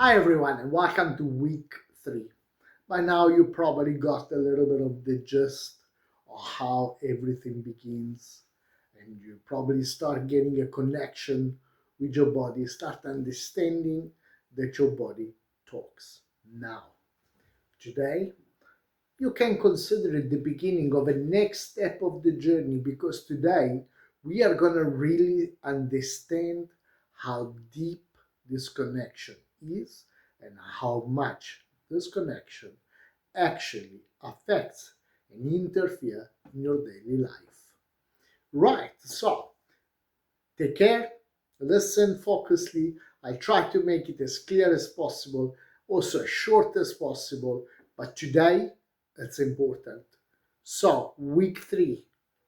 Hi everyone and welcome to week 3. By now you probably got a little bit of the gist of how everything begins, and you probably start getting a connection with your body, start understanding that your body talks. Now, today you can consider it the beginning of a next step of the journey, because today we are going to really understand how deep this connection is and how much this connection actually affects and interfere in your daily life. Right, so take care, listen focusedly. I try to make it as clear as possible, also as short as possible, but today it's important. So, week 3,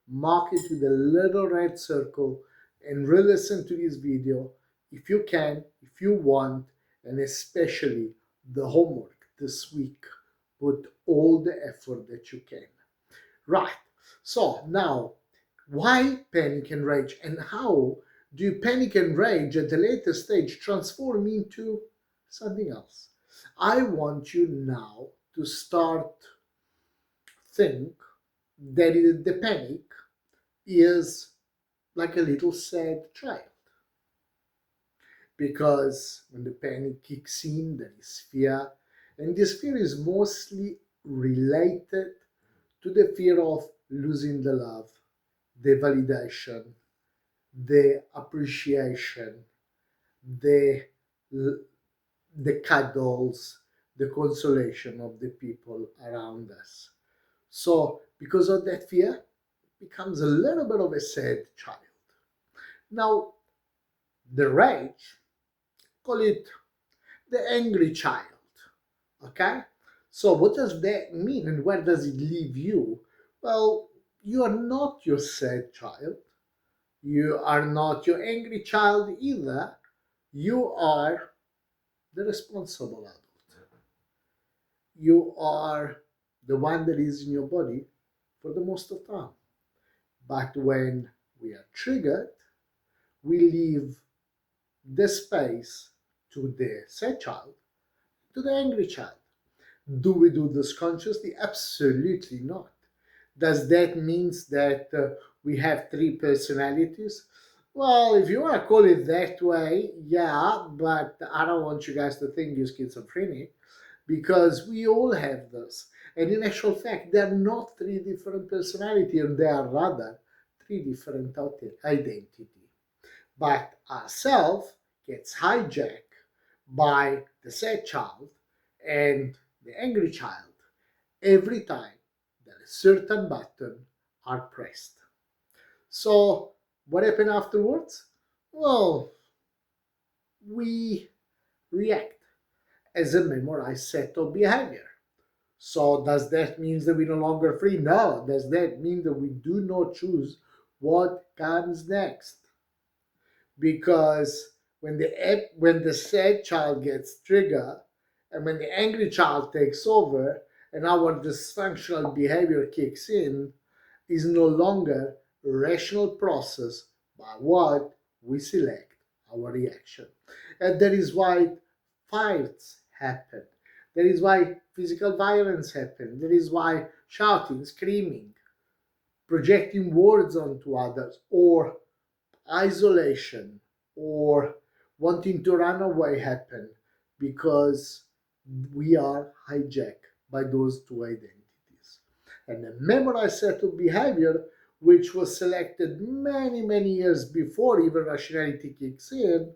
mark it with a little red circle and re listen to this video if you can, if you want, and especially the homework this week. Put all the effort that you can. Right, so now why panic and rage, and how do panic and rage at the later stage transform into something else? I want you now to start think that the panic is like a little sad child, because when the panic kicks in there is fear, and this fear is mostly related to the fear of losing the love, the validation, the appreciation, the the cuddles, the consolation of the people around us. So because of that fear, it becomes a little bit of a sad child. Now the rage, call it the angry child. Okay? So what does that mean and where does it leave you? Well, you are not your sad child. You are not your angry child either. You are the responsible adult. You are the one that is in your body for the most of the time. But when we are triggered, we leave the space to the sad child, to the angry child. Do we do this consciously? Absolutely not. Does that mean that we have 3 personalities? Well, if you want to call it that way, yeah, but I don't want you guys to think you're schizophrenic, because we all have this. And in actual fact, they're not 3 different personalities, they are rather 3 different identity. But ourself gets hijacked by the sad child and the angry child every time that a certain button are pressed. So what happened afterwards? Well, we react as a memorized set of behavior. So does that mean that we're no longer free? No. Does that mean that we do not choose what comes next? Because when the sad child gets triggered, and when the angry child takes over, and our dysfunctional behavior kicks in, is no longer a rational process by what we select our reaction. And that is why fights happen. That is why physical violence happens. That is why shouting, screaming, projecting words onto others, or isolation, or wanting to run away happen, because we are hijacked by those 2 identities. And a memorized set of behavior, which was selected many, many years before even rationality kicks in,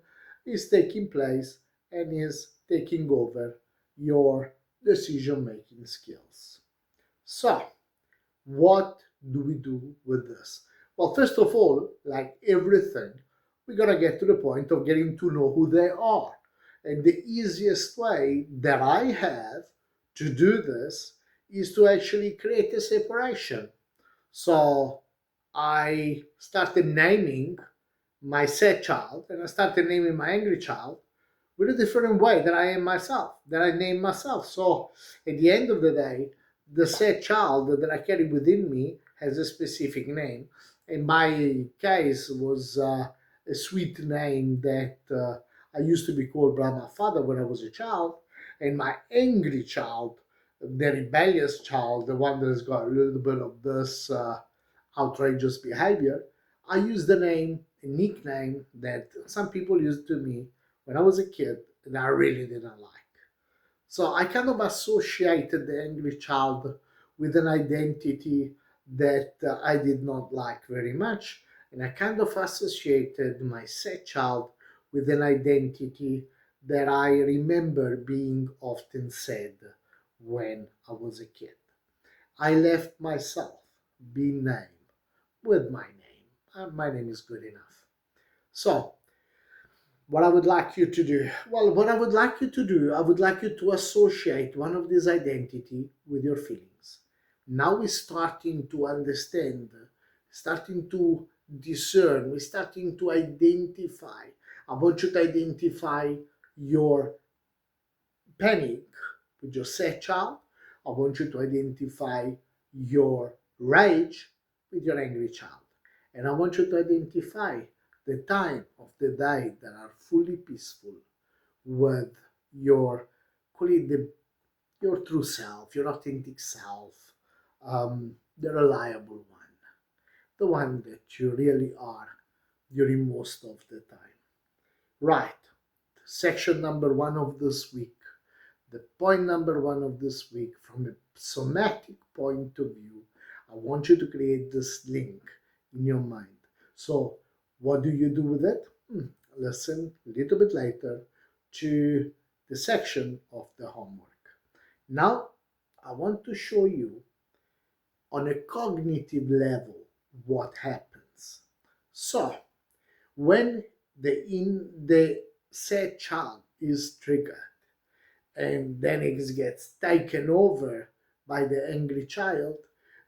is taking place and is taking over your decision making skills. So, what do we do with this? Well, first of all, like everything, we gotta get to the point of getting to know who they are. And the easiest way that I have to do this is to actually create a separation. So I started naming my sad child and I started naming my angry child with a different way that I am myself, that I name myself. So at the end of the day, the sad child that I carry within me has a specific name. In my case, was a sweet name that I used to be called by my father when I was a child, and my angry child, the rebellious child, the one that has got a little bit of this outrageous behavior, I used the name, a nickname that some people used to me when I was a kid that I really didn't like. So I kind of associated the angry child with an identity that I did not like very much. And I kind of associated my sad child with an identity that I remember being often said when I was a kid. I left myself being named with my name. My name is good enough. So what I would like you to do, well, what I would like you to do, I would like you to associate one of these identity with your feelings. Now we're starting to understand, starting to discern, we're starting to identify. I want you to identify your panic with your sad child. I want you to identify your rage with your angry child. And I want you to identify the time of the day that are fully peaceful with your, call it your true self, your authentic self, the reliable one, the one that you really are during most of the time. Right. Section number one of this week. The point number one of this week, from a somatic point of view, I want you to create this link in your mind. So, what do you do with it? Listen a little bit later to the section of the homework. Now, I want to show you on a cognitive level what happens. So, when the said child is triggered, and then it gets taken over by the angry child,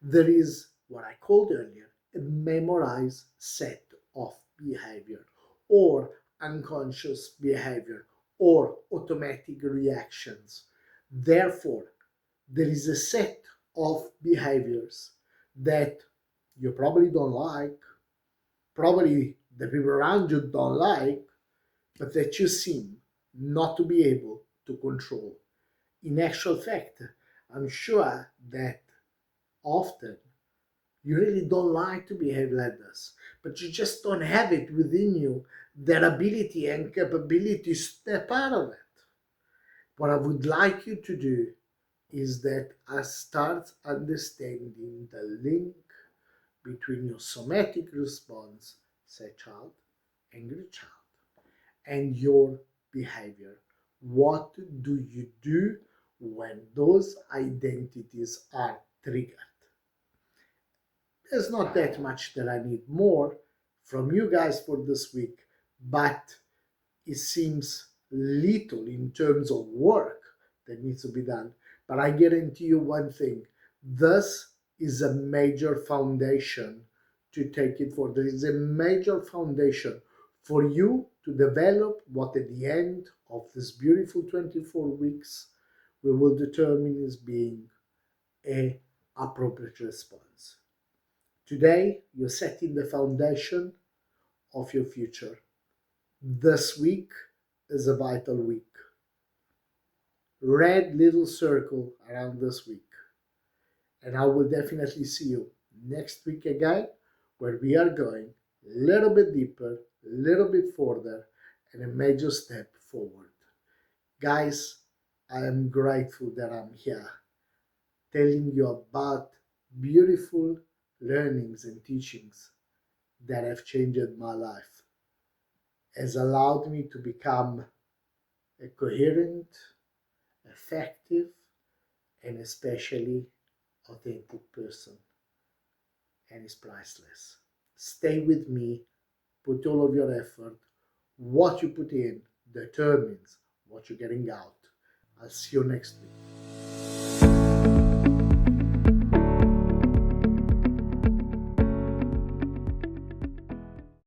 there is what I called earlier a memorized set of behavior or unconscious behavior or automatic reactions. Therefore, there is a set of behaviors that you probably don't like, probably the people around you don't like, but that you seem not to be able to control. In actual fact, I'm sure that often you really don't like to behave like this, but you just don't have it within you, that ability and capability to step out of it. What I would like you to do is that I start understanding the link between your somatic response, say child, angry child, and your behavior. What do you do when those identities are triggered? There's not that much that I need more from you guys for this week, but it seems little in terms of work that needs to be done. But I guarantee you one thing, this is a major foundation to take it forward. There is a major foundation for you to develop what at the end of this beautiful 24 weeks we will determine as being a appropriate response. Today, you're setting the foundation of your future. This week is a vital week. Red little circle around this week. And I will definitely see you next week again, where we are going a little bit deeper, a little bit further, and a major step forward. Guys, I am grateful that I'm here telling you about beautiful learnings and teachings that have changed my life, has allowed me to become a coherent, effective, and especially authentic person. And it's priceless. Stay with me, put all of your effort. What you put in determines what you're getting out. I'll see you next week.